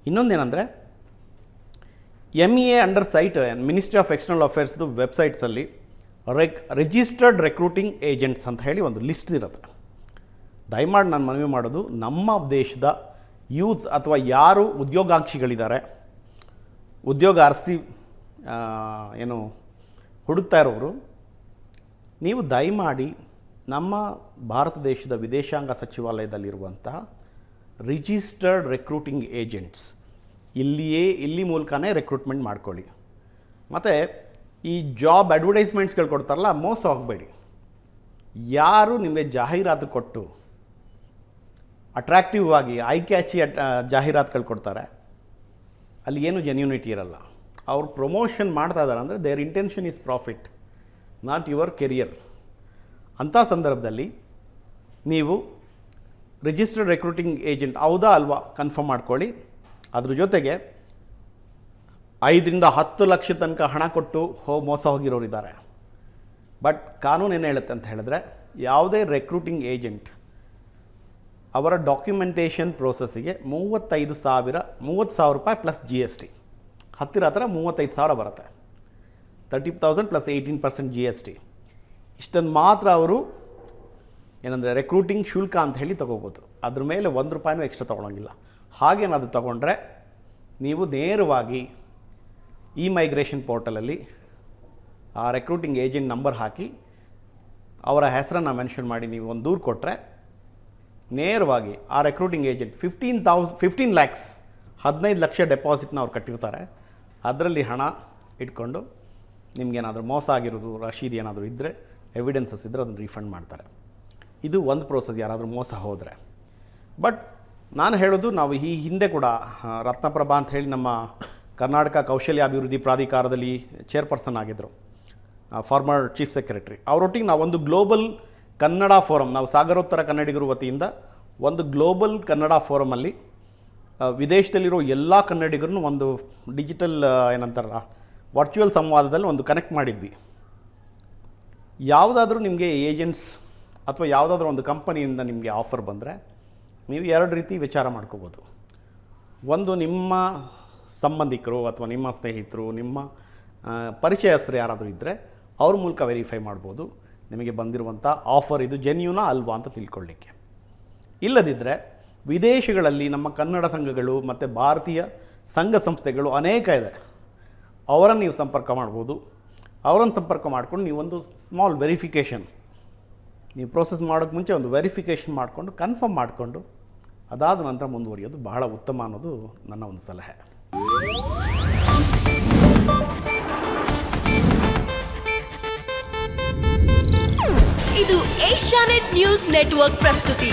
ಇನ್ನೊಂದೇನೆಂದರೆ MEA under site ministry of external ಅಫೇರ್ಸ್ದು ವೆಬ್ಸೈಟ್ಸಲ್ಲಿ registered recruiting agents ಅಂತ ಹೇಳಿ ಒಂದು ಲಿಸ್ಟ್ ಇರುತ್ತೆ. ದಯಮಾಡಿ ನಾನು ಮನವಿ ಮಾಡೋದು, ನಮ್ಮ ದೇಶದ ಯೂತ್ಸ್ ಅಥವಾ ಯಾರು ಉದ್ಯೋಗಾಂಕ್ಷಿಗಳಿದ್ದಾರೆ, ಉದ್ಯೋಗ ಅರಸಿ ಏನು ಹುಡುಕ್ತಾ ಇರೋರು, ನೀವು ದಯಮಾಡಿ ನಮ್ಮ ಭಾರತ ದೇಶದ ವಿದೇಶಾಂಗ ಸಚಿವಾಲಯದಲ್ಲಿರುವಂತಹ ರಿಜಿಸ್ಟರ್ಡ್ ರೆಕ್ರೂಟಿಂಗ್ ಏಜೆಂಟ್ಸ್ ಇಲ್ಲಿ ಮೂಲಕನೇ ರೆಕ್ರೂಟ್ಮೆಂಟ್ ಮಾಡ್ಕೊಳ್ಳಿ. ಮತ್ತು ಈ ಜಾಬ್ ಅಡ್ವರ್ಟೈಸ್ಮೆಂಟ್ಸ್ಗಳು ಕೊಡ್ತಾರಲ್ಲ, ಮೋಸ ಹೋಗಬೇಡಿ. ಯಾರು ನಿಮಗೆ ಜಾಹೀರಾತು ಕೊಟ್ಟು ಅಟ್ರಾಕ್ಟಿವ್ ಆಗಿ ಐ ಕ್ಯಾಚಿ ಜಾಹೀರಾತುಗಳು ಕೊಡ್ತಾರೆ, ಅಲ್ಲಿ ಏನು ಜೆನ್ಯೂನಿಟಿ ಇರಲ್ಲ. ಅವ್ರು ಪ್ರಮೋಷನ್ ಮಾಡ್ತಾ ಇದ್ದಾರೆ ಅಂದರೆ their intention is profit, not your career. ಅಂಥ ಸಂದರ್ಭದಲ್ಲಿ ನೀವು ರಿಜಿಸ್ಟರ್ಡ್ ರೆಕ್ರೂಟಿಂಗ್ ಏಜೆಂಟ್ ಹೌದಾ ಅಲ್ವಾ ಕನ್ಫರ್ಮ್ ಮಾಡ್ಕೊಳ್ಳಿ. ಅದ್ರ ಜೊತೆಗೆ 5 ರಿಂದ 10 ಲಕ್ಷ ತನಕ ಹಣ ಕೊಟ್ಟು ಮೋಸ ಹೋಗಿರೋರಿದ್ದಾರೆ. ಬಟ್ ಕಾನೂನು ಏನು ಹೇಳುತ್ತೆ ಅಂತ ಹೇಳಿದ್ರೆ, ಯಾವುದೇ ರೆಕ್ರೂಟಿಂಗ್ ಏಜೆಂಟ್ ಅವರ ಡಾಕ್ಯುಮೆಂಟೇಷನ್ ಪ್ರೋಸೆಸ್ಸಿಗೆ 30,000 ರೂಪಾಯಿ ಪ್ಲಸ್ GST, ಹತ್ತಿರ 35,000 ಬರುತ್ತೆ. 30,000 ಪ್ಲಸ್ 18% GST. ಇಷ್ಟನ್ನು ಮಾತ್ರ ಅವರು ಏನಂದರೆ ರೆಕ್ರೂಟಿಂಗ್ ಶುಲ್ಕ ಅಂತ ಹೇಳಿ ತೊಗೋಬೋದು. ಅದ್ರ ಮೇಲೆ 1 ರೂಪಾಯಿನೂ ಎಕ್ಸ್ಟ್ರಾ ತೊಗೊಳಂಗಿಲ್ಲ. ಹಾಗೇನಾದರೂ ತೊಗೊಂಡ್ರೆ ನೀವು ನೇರವಾಗಿ ಇಮೈಗ್ರೇಷನ್ ಪೋರ್ಟಲಲ್ಲಿ ಆ ರೆಕ್ರೂಟಿಂಗ್ ಏಜೆಂಟ್ ನಂಬರ್ ಹಾಕಿ ಅವರ ಹೆಸರನ್ನು ಮೆನ್ಷನ್ ಮಾಡಿ ನೀವು ಒಂದು ದೂರು ಕೊಟ್ಟರೆ, ನೇರವಾಗಿ ಆ ರೆಕ್ರೂಟಿಂಗ್ ಏಜೆಂಟ್ 15 ಲ್ಯಾಕ್ಸ್ 15 ಲಕ್ಷ ಡೆಪಾಸಿಟ್ನ ಅವ್ರು ಕಟ್ಟಿರ್ತಾರೆ. ಅದರಲ್ಲಿ ಹಣ ಇಟ್ಕೊಂಡು ನಿಮಗೇನಾದರೂ ಮೋಸ ಆಗಿರೋದು, ರಶೀದಿ ಏನಾದರೂ ಇದ್ದರೆ, ಎವಿಡೆನ್ಸಸ್ ಇದ್ದರೆ ಅದನ್ನು ರೀಫಂಡ್ ಮಾಡ್ತಾರೆ. ಇದು ಒಂದು ಪ್ರೋಸೆಸ್, ಯಾರಾದರೂ ಮೋಸ ಹೋದರೆ. ಬಟ್ ನಾನು ಹೇಳೋದು, ನಾವು ಈ ಹಿಂದೆ ಕೂಡ ರತ್ನಪ್ರಭಾ ಅಂತ ಹೇಳಿ ನಮ್ಮ ಕರ್ನಾಟಕ ಕೌಶಲ್ಯಾಭಿವೃದ್ಧಿ ಪ್ರಾಧಿಕಾರದಲ್ಲಿ ಚೇರ್ಪರ್ಸನ್ ಆಗಿದ್ದರು, ಫಾರ್ಮರ್ ಚೀಫ್ ಸೆಕ್ರೆಟರಿ. ಅವರೊಟ್ಟಿಗೆ ನಾವು ಒಂದು ಗ್ಲೋಬಲ್ ಕನ್ನಡ ಫೋರಮ್, ನಾವು ಸಾಗರೋತ್ತರ ಕನ್ನಡಿಗರ ವತಿಯಿಂದ ಒಂದು ಗ್ಲೋಬಲ್ ಕನ್ನಡ ಫೋರಮಲ್ಲಿ ವಿದೇಶದಲ್ಲಿರೋ ಎಲ್ಲ ಕನ್ನಡಿಗರನ್ನು ಒಂದು ಡಿಜಿಟಲ್ ಏನಂತಾರಲ್ಲ ವರ್ಚುವಲ್ ಸಂವಾದದಲ್ಲಿ ಒಂದು ಕನೆಕ್ಟ್ ಮಾಡಿದ್ವಿ. ಯಾವುದಾದ್ರೂ ನಿಮಗೆ ಏಜೆಂಟ್ಸ್ ಅಥವಾ ಯಾವುದಾದ್ರೂ ಒಂದು ಕಂಪನಿಯಿಂದ ನಿಮಗೆ ಆಫರ್ ಬಂದರೆ ನೀವು 2 ರೀತಿ ವಿಚಾರ ಮಾಡ್ಕೋಬೋದು. ಒಂದು, ನಿಮ್ಮ ಸಂಬಂಧಿಕರು ಅಥವಾ ನಿಮ್ಮ ಸ್ನೇಹಿತರು, ನಿಮ್ಮ ಪರಿಚಯಸ್ಥರು ಯಾರಾದರೂ ಇದ್ದರೆ ಅವ್ರ ಮೂಲಕ ವೆರಿಫೈ ಮಾಡ್ಬೋದು ನಿಮಗೆ ಬಂದಿರುವಂಥ ಆಫರ್ ಇದು ಜೆನ್ಯೂನಾ ಅಲ್ವಾ ಅಂತ ತಿಳ್ಕೊಳ್ಳಿಕ್ಕೆ. ಇಲ್ಲದಿದ್ದರೆ ವಿದೇಶಗಳಲ್ಲಿ ನಮ್ಮ ಕನ್ನಡ ಸಂಘಗಳು ಮತ್ತು ಭಾರತೀಯ ಸಂಘ ಸಂಸ್ಥೆಗಳು ಅನೇಕ ಇದೆ, ಅವರನ್ನು ನೀವು ಸಂಪರ್ಕ ಮಾಡ್ಬೋದು. ಅವರನ್ನು ಸಂಪರ್ಕ ಮಾಡ್ಕೊಂಡು ನೀವೊಂದು ಸ್ಮಾಲ್ ವೆರಿಫಿಕೇಷನ್, ನೀವು ಪ್ರೋಸೆಸ್ ಮಾಡೋಕ್ಕೆ ಮುಂಚೆ ಒಂದು ವೆರಿಫಿಕೇಷನ್ ಮಾಡಿಕೊಂಡು ಕನ್ಫರ್ಮ್ ಮಾಡಿಕೊಂಡು ಅದಾದ ನಂತರ ಮುಂದುವರಿಯೋದು ಬಹಳ ಉತ್ತಮ ಅನ್ನೋದು ನನ್ನ ಒಂದು ಸಲಹೆ. ಇದು ಏಷ್ಯಾನೆಟ್ ನ್ಯೂಸ್ ನೆಟ್ವರ್ಕ್ ಪ್ರಸ್ತುತಿ.